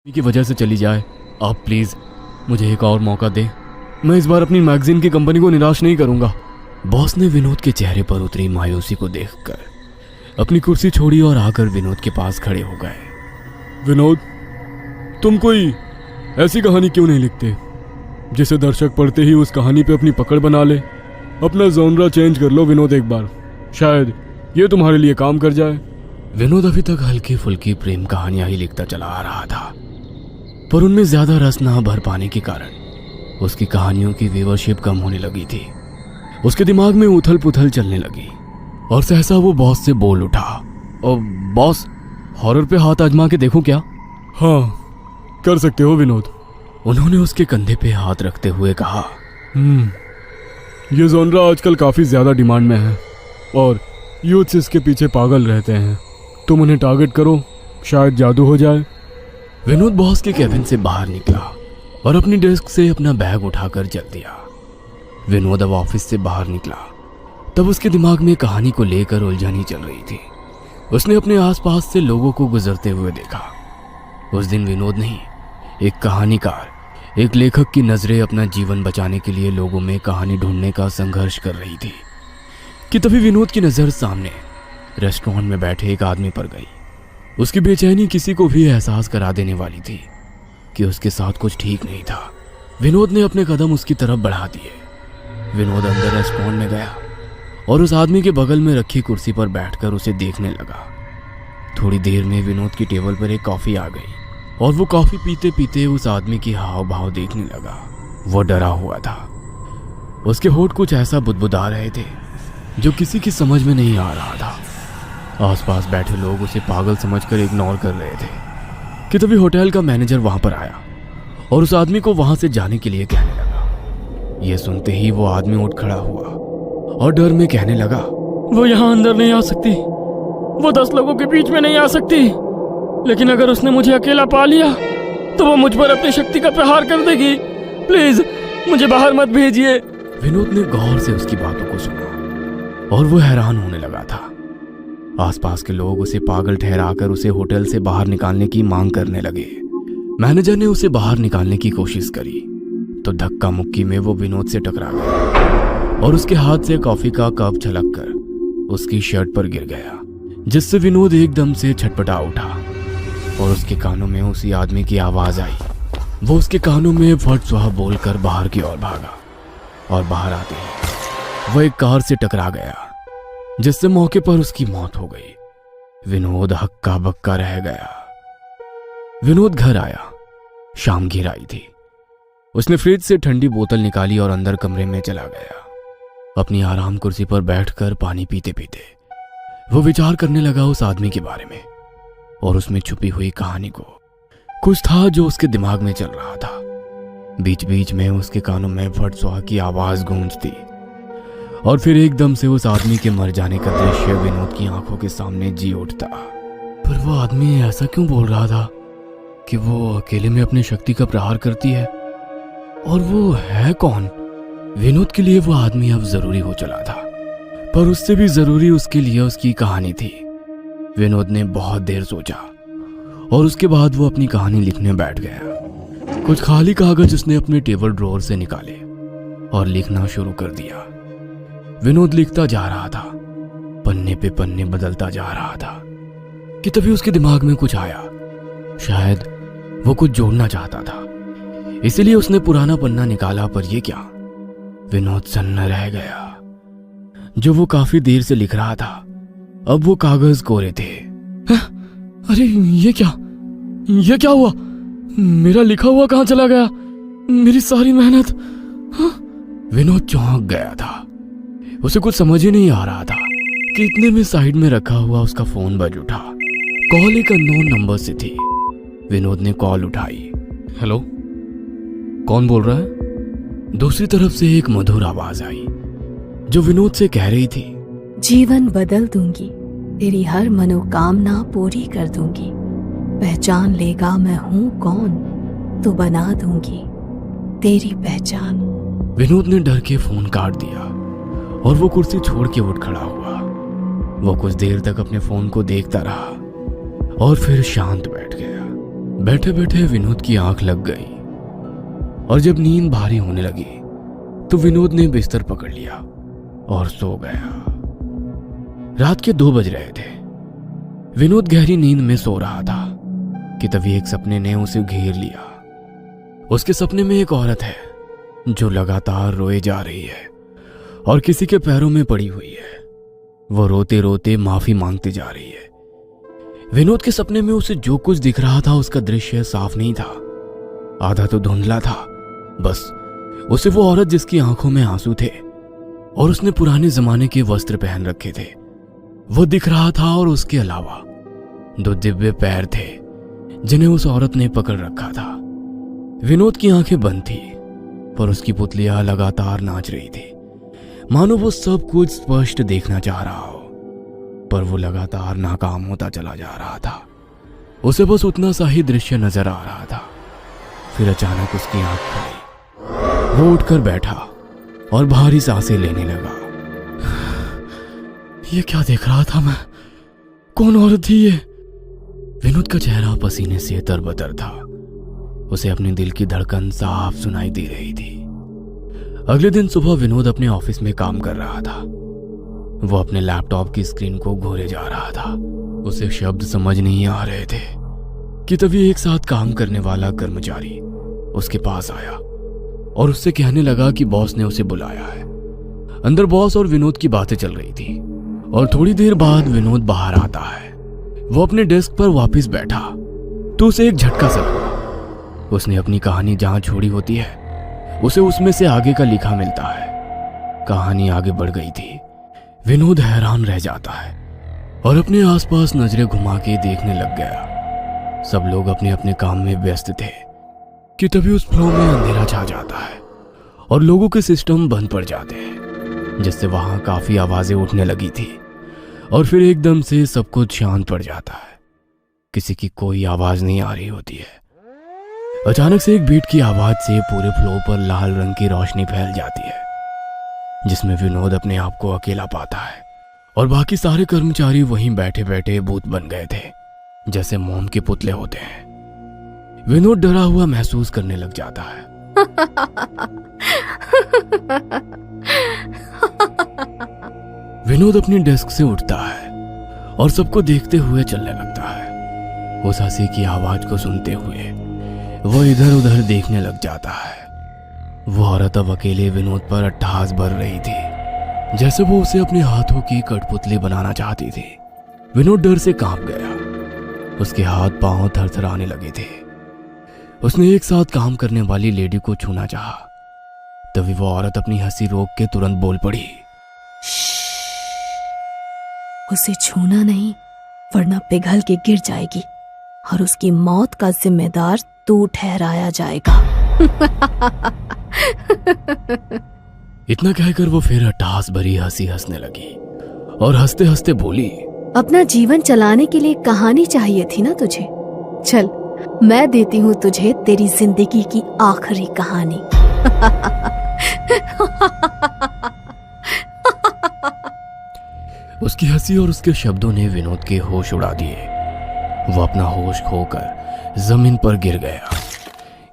की वजह से चली जाए। आप प्लीज़ मुझे एक और मौका दें। मैं इस बार अपनी मैगजीन की कंपनी को निराश नहीं करूंगा। बॉस ने विनोद के चेहरे पर उतरी मायूसी को देखकर अपनी कुर्सी छोड़ी और आकर विनोद के पास खड़े हो गए। विनोद, तुम कोई ऐसी कहानी क्यों नहीं लिखते जिसे दर्शक पढ़ते ही उस कहानी पे अपनी पकड़ बना ले? अपना जॉनरा चेंज कर लो विनोद एक बार, शायद ये तुम्हारे लिए काम कर जाए। विनोद अभी तक हल्की फुल्की प्रेम कहानियां ही लिखता चला आ रहा था, पर उनमें ज्यादा रस ना भर पाने के कारण उसकी कहानियों की व्यूअरशिप कम होने लगी थी। उसके दिमाग में उथल पुथल चलने लगी और सहसा वो बॉस से बोल उठा, बॉस, हॉरर पे हाथ आजमा के देखूं क्या? हाँ, कर सकते हो विनोद। उन्होंने उसके कंधे पे हाथ रखते हुए कहा, ये जॉनरा आजकल काफी ज्यादा डिमांड में है और यूथ्स इसके पीछे पागल रहते हैं। तुम उन्हें टारगेट करो, शायद जादू हो जाए। विनोद बॉस के केबिन से बाहर निकला और अपनी डेस्क से अपना बैग उठाकर चल दिया। विनोद अब ऑफिस से बाहर निकला तब उसके दिमाग में कहानी को लेकर उलझन चल रही थी। उसने अपने आसपास से लोगों को गुजरते हुए देखा। उस दिन विनोद नहीं, एक कहानीकार, एक लेखक की नजरें अपना जीवन बचाने के लिए लोगों में कहानी ढूंढने का संघर्ष कर रही थी कि तभी विनोद की नजर सामने रेस्टोरेंट में बैठे एक आदमी पर गई। उसकी बेचैनी किसी को भी एहसास करा देने वाली थी कि उसके साथ कुछ ठीक नहीं था। विनोद ने अपने कदम उसकी तरफ बढ़ा दिए। विनोद अंदर रेस्टोरेंट में गया और उस आदमी के बगल में रखी कुर्सी पर बैठकर उसे देखने लगा। थोड़ी देर में विनोद की टेबल पर एक कॉफी आ गई और वो कॉफी पीते पीते उस आदमी की हाव भाव देखने लगा। वो डरा हुआ था। उसके होंठ कुछ ऐसा बुदबुदा रहे थे जो किसी की समझ में नहीं आ रहा था। आसपास बैठे लोग उसे पागल समझकर इग्नोर कर रहे थे कि तभी होटल का मैनेजर वहां पर आया और उस आदमी को वहां से जाने के लिए कहने लगा। यह सुनते ही वो आदमी उठ खड़ा हुआ और डर में कहने लगा, वो यहाँ अंदर नहीं आ सकती, वो 10 लोगों के बीच में नहीं आ सकती, लेकिन अगर उसने मुझे अकेला पा लिया तो वो मुझ पर अपनी शक्ति का प्रहार कर देगी। प्लीज मुझे बाहर मत भेजिए। विनोद ने गौर से उसकी बातों को सुना और वो हैरान होने लगा था। आसपास के लोग उसे पागल ठहराकर उसे होटल से बाहर निकालने की मांग करने लगे। मैनेजर ने उसे बाहर निकालने की कोशिश करी तो धक्का मुक्की में वो विनोद से टकरा गया और उसके हाथ से कॉफी का कप छलककर उसकी शर्ट पर गिर गया, जिससे विनोद एकदम से छटपटा उठा और उसके कानों में उसी आदमी की आवाज आई। वो उसके कानों में फट स्वाह बोलकर बाहर की ओर भागा और बाहर आते ही वो एक कार से टकरा गया, जिससे मौके पर उसकी मौत हो गई। विनोद हक्का बक्का रह गया। विनोद घर आया। शाम घिर आई थी। उसने फ्रिज से ठंडी बोतल निकाली और अंदर कमरे में चला गया। अपनी आराम कुर्सी पर बैठकर पानी पीते पीते वो विचार करने लगा उस आदमी के बारे में और उसमें छुपी हुई कहानी को। कुछ था जो उसके दिमाग में चल रहा था। बीच बीच में उसके कानों में फट स्वाह की आवाज गूंजती और फिर एकदम से उस आदमी के मर जाने का दृश्य विनोद की आंखों के सामने जी उठता। पर वो आदमी ऐसा क्यों बोल रहा था कि वो अकेले में अपनी शक्ति का प्रहार करती है? और वो है कौन? विनोद के लिए वो आदमी अब जरूरी हो चला था, पर उससे भी जरूरी उसके लिए उसकी कहानी थी। विनोद ने बहुत देर सोचा और उसके बाद वो अपनी कहानी लिखने बैठ गया। कुछ खाली कागज उसने अपने टेबल ड्रॉअर से निकाले और लिखना शुरू कर दिया। विनोद लिखता जा रहा था, पन्ने पे पन्ने बदलता जा रहा था कि तभी उसके दिमाग में कुछ आया। शायद वो कुछ जोड़ना चाहता था, इसीलिए उसने पुराना पन्ना निकाला। पर ये क्या? विनोद सन्ना रह गया। जो वो काफी देर से लिख रहा था, अब वो कागज कोरे थे। अरे ये क्या हुआ? मेरा लिखा हुआ कहां चला गया? मेरी सारी मेहनत। विनोद चौंक गया था। उसे कुछ समझ ही नहीं आ रहा था कि इतने में साइड में रखा हुआ उसका फोन बज उठा। कॉल एक अननोन नंबर से थी। विनोद ने कॉल उठाई। हेलो, कौन बोल रहा है? दूसरी तरफ से एक मधुर आवाज आई जो विनोद से कह रही थी, जीवन बदल दूंगी, तेरी हर मनोकामना पूरी कर दूंगी, पहचान लेगा मैं हूं कौन, तो बना दूंगी तेरी पहचान। विनोद ने डर के फोन काट दिया और वो कुर्सी छोड़ के उठ खड़ा हुआ। वो कुछ देर तक अपने फोन को देखता रहा और फिर शांत बैठ गया। बैठे बैठे विनोद की आंख लग गई और जब नींद भारी होने लगी तो विनोद ने बिस्तर पकड़ लिया और सो गया। रात के 2 बज रहे थे। विनोद गहरी नींद में सो रहा था कि तभी एक सपने ने उसे घेर लिया। उसके सपने में एक औरत है जो लगातार रोए जा रही है और किसी के पैरों में पड़ी हुई है। वो रोते रोते माफी मांगती जा रही है। विनोद के सपने में उसे जो कुछ दिख रहा था उसका दृश्य साफ नहीं था, आधा तो धुंधला था। बस उसे वो औरत जिसकी आंखों में आंसू थे और उसने पुराने जमाने के वस्त्र पहन रखे थे वो दिख रहा था, और उसके अलावा 2 दिव्य पैर थे जिन्हें उस औरत ने पकड़ रखा था। विनोद की आंखें बंद थी पर उसकी पुतलियां लगातार नाच रही थी, मानो वो सब कुछ स्पष्ट देखना चाह रहा हो, पर वो लगातार नाकाम होता चला जा रहा था। उसे बस उतना सा ही दृश्य नजर आ रहा था। फिर अचानक उसकी आंख खुली। वो उठकर बैठा और भारी सांसें लेने लगा। ये क्या देख रहा था मैं? कौन औरत थी ये? विनोद का चेहरा पसीने से तरबतर था। उसे अपने दिल की धड़कन साफ सुनाई दे रही थी। अगले दिन सुबह विनोद अपने ऑफिस में काम कर रहा था। वो अपने लैपटॉप की स्क्रीन को घोरे जा रहा था। उसे शब्द समझ नहीं आ रहे थे कि तभी एक साथ काम करने वाला कर्मचारी उसके पास आया और उससे कहने लगा कि बॉस ने उसे बुलाया है। अंदर बॉस और विनोद की बातें चल रही थी और थोड़ी देर बाद विनोद बाहर आता है। वो अपने डेस्क पर वापस बैठा तो उसे एक झटका सा लगा। उसने अपनी कहानी जहां छोड़ी होती है उसे उसमें से आगे का लिखा मिलता है। कहानी आगे बढ़ गई थी। विनोद हैरान रह जाता है और अपने आसपास नजरें घुमा के देखने लग गया। सब लोग अपने अपने काम में व्यस्त थे कि तभी उस फ्लो में अंधेरा छा जाता है और लोगों के सिस्टम बंद पड़ जाते हैं, जिससे वहां काफी आवाजें उठने लगी थी और फिर एकदम से सब कुछ शांत पड़ जाता है। किसी की कोई आवाज नहीं आ रही होती है। अचानक से एक बीट की आवाज से पूरे फ्लो पर लाल रंग की रोशनी फैल जाती है, जिसमें विनोद अपने आप को अकेला पाता है और बाकी सारे कर्मचारी वहीं बैठे बैठे भूत बन गए थे, जैसे मोम के पुतले होते हैं। विनोद डरा हुआ महसूस करने लग जाता है। विनोद अपनी डेस्क से उठता है और सबको देखते हुए चलने लगता है। उस हंसी की आवाज को सुनते हुए वो इधर उधर देखने लग जाता है। वो औरत अब अकेले विनोद पर अट्टहास भर रही थी, जैसे वो उसे अपने हाथों की कठपुतली बनाना चाहती थी। विनोद डर से कांप गया। उसके हाथ पांव थरथराने लगे थे। उसने एक साथ काम करने वाली लेडी को छूना चाहा, तभी वो औरत अपनी हंसी रोक के तुरंत बोल पड़ी, उसे छूना नहीं वरना पिघल के गिर जाएगी और उसकी मौत का जिम्मेदार तू ठहराया जाएगा। इतना कहकर वो फिर अट्टहास भरी हंसी हंसने लगी और हंसते हंसते बोली, अपना जीवन चलाने के लिए कहानी चाहिए थी ना तुझे? चल मैं देती हूँ तुझे तेरी जिंदगी की आखिरी कहानी। उसकी हंसी और उसके शब्दों ने विनोद के होश उड़ा दिए। वो अपना होश खोकर जमीन पर गिर गया।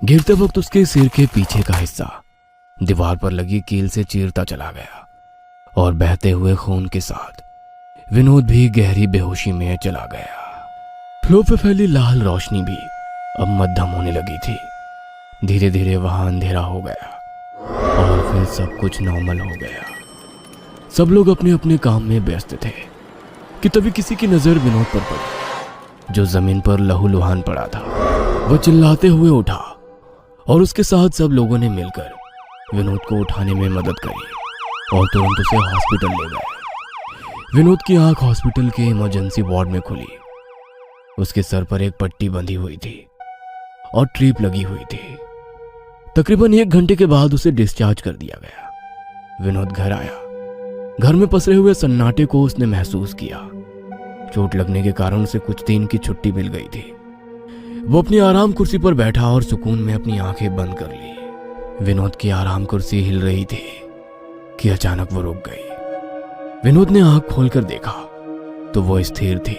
गिरते वक्त उसके सिर के पीछे का हिस्सा दीवार पर लगी कील से चीरता चला गया और बहते हुए खून के साथ विनोद भी गहरी बेहोशी में चला गया। फ्लो पे फैली लाल रोशनी भी अब मध्यम होने लगी थी। धीरे धीरे वहां अंधेरा हो गया और फिर सब कुछ नॉर्मल हो गया। सब लोग अपने अपने काम में व्यस्त थे कि तभी किसी की नजर विनोद पर पड़ी, जो जमीन पर लहूलुहान पड़ा था। वो चिल्लाते हुए उठा और उसके साथ सब लोगों ने मिलकर विनोद को उठाने में मदद करी और तुरंत उसे हॉस्पिटल ले गए। विनोद की आंख हॉस्पिटल के इमरजेंसी वार्ड में खुली। उसके सर पर एक पट्टी बंधी हुई थी और ट्रीप लगी हुई थी। तकरीबन 1 घंटे के बाद उसे डिस्चार्ज कर दिया गया। विनोद घर आया। घर में पसरे हुए सन्नाटे को उसने महसूस किया। चोट लगने के कारण उसे कुछ दिन की छुट्टी मिल गई थी। वो अपनी आराम कुर्सी पर बैठा और सुकून में अपनी आंखें बंद कर ली। विनोद की आराम कुर्सी हिल रही थी कि अचानक वो रुक गई। विनोद ने आंख खोलकर देखा तो वो स्थिर थी।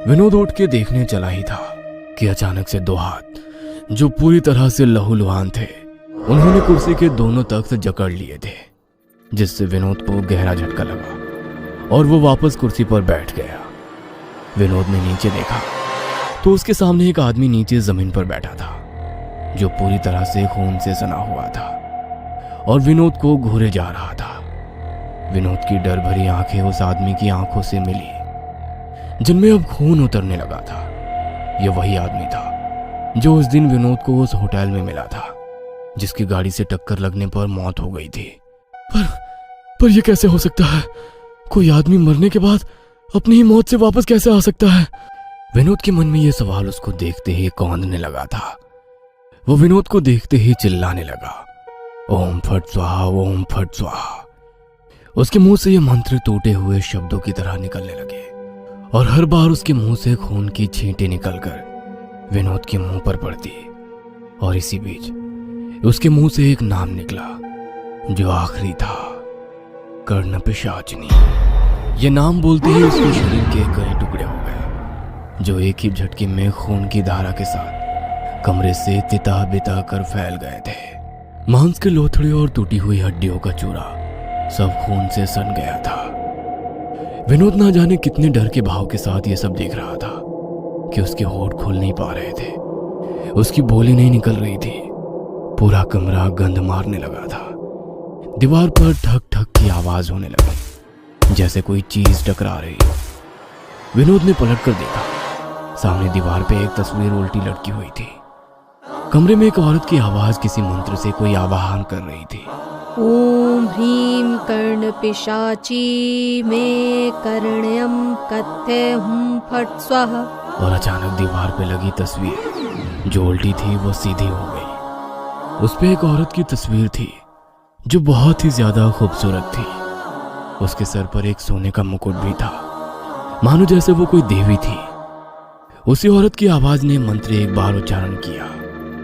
विनोद उठ के देखने चला ही था कि अचानक से दो हाथ जो पूरी तरह से लहूलुहान थे, उन्होंने कुर्सी के दोनों तख्त जकड़ लिए थे, जिससे विनोद को गहरा झटका लगा और वो वापस कुर्सी पर बैठ गया। विनोद ने नीचे देखा तो उसके सामने एक आदमी नीचे जमीन पर बैठा था, जो पूरी तरह से खून से सना हुआ था और विनोद को घूरे जा रहा था। विनोद की डर भरी आंखें उस आदमी की आंखों से मिली, जिनमें अब खून उतरने लगा था। यह वही आदमी था जो उस दिन विनोद को उस होटल में मिला था, जिसकी गाड़ी से टक्कर लगने पर मौत हो गई थी। पर यह कैसे हो सकता है? कोई आदमी मरने के बाद अपनी ही मौत से वापस कैसे आ सकता है? विनोद के मन में यह सवाल उसको देखते ही कौंधने लगा था। वो विनोद को देखते ही चिल्लाने लगा, ओम फट स्वाहा, ओम फट स्वाहा। उसके मुंह से ये मंत्र टूटे हुए शब्दों की तरह निकलने लगे और हर बार उसके मुंह से खून की छींटें निकलकर विनोद के मुंह पर पड़ती। और इसी बीच उसके मुंह से एक नाम निकला जो आखिरी था, कर्णपिशाचिनी। ये नाम बोलते ही उसके शरीर के कई टुकड़े हो गए, जो एक ही झटके में खून की धारा के साथ कमरे से तिता बिता कर फैल गए थे। मांस के लोथड़े और टूटी हुई हड्डियों का चूरा सब खून से सन गया था। विनोद ना जाने कितने डर के भाव के साथ ये सब देख रहा था कि उसके होठ खुल नहीं पा रहे थे, उसकी बोली नहीं निकल रही थी। पूरा कमरा गंध मारने लगा था। दीवार पर ठक ठक की आवाज होने लगी, जैसे कोई चीज टकरा रही हो। विनोद ने पलट कर देखा, सामने दीवार पे एक तस्वीर उल्टी लटकी हुई थी। कमरे में एक औरत की आवाज किसी मंत्र से कोई आवाहन कर रही थी। ओम ह्रीं कर्णपिशाची मे कर्ण्यम कत्थे हुम फट स्वाहा। और अचानक दीवार पे लगी तस्वीर जो उल्टी थी वो सीधी हो गई। उस पे एक औरत की तस्वीर थी जो बहुत ही ज्यादा खूबसूरत थी। उसके सर पर एक सोने का मुकुट भी था, मानो जैसे वो कोई देवी थी। उसी औरत की आवाज ने मंत्र एक बार उच्चारण किया,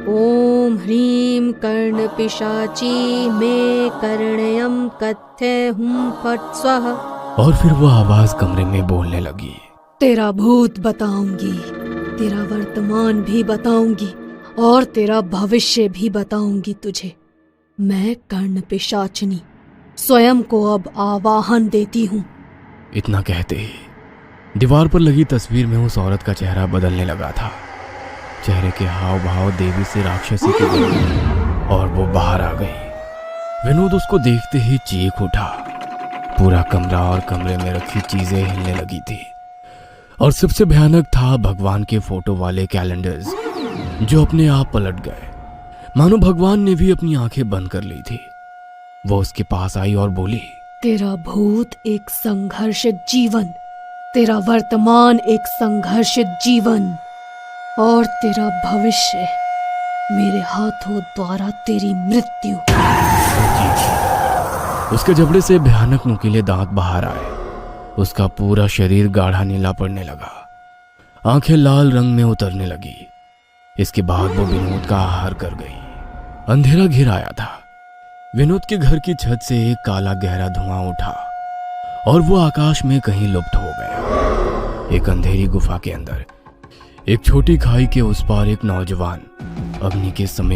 ओम ह्रीं कर्णपिशाची मे कर्ण्यम कत्थे हुम फट स्वाहा। और फिर वो आवाज कमरे में बोलने लगी, तेरा भूत बताऊंगी, तेरा वर्तमान भी बताऊंगी और तेरा भविष्य भी बताऊंगी तुझे। मैं कर्णपिशाचिनी स्वयं को अब आवाहन देती हूँ। इतना कहते ही दीवार पर लगी तस्वीर में उस औरत का चेहरा बदलने लगा था। चेहरे के हाव भाव देवी से राक्षसी के बन गए और वो बाहर आ गई। विनोद उसको देखते ही चीख उठा। पूरा कमरा और कमरे में रखी चीजें हिलने लगी थी। और सबसे भयानक था भगवान के फोटो वाले कैलेंडर्स, जो अपने आप पलट गए, मानो भगवान ने भी अपनी आंखें बंद कर ली थी। वो उसके पास आई और बोली, तेरा भूत एक संघर्षित जीवन, तेरा वर्तमान एक संघर्षित जीवन और तेरा भविष्य मेरे हाथों द्वारा तेरी मृत्यु। उसके जबड़े से भयानक नुकीले दांत बाहर आए। उसका पूरा शरीर गाढ़ा नीला पड़ने लगा, आंखें लाल रंग में उतरने लगी। इसके बाद वो विनोद का आहार कर गई। अंधेरा घिर आया था। विनोद के घर की छत से एक काला गहरा धुआं उठा और वो आकाश में कहीं लुप्त हो गया। एक अंधेरी गुफा के अंदर एक छोटी खाई के उस पार एक नौजवान अग्नि के समय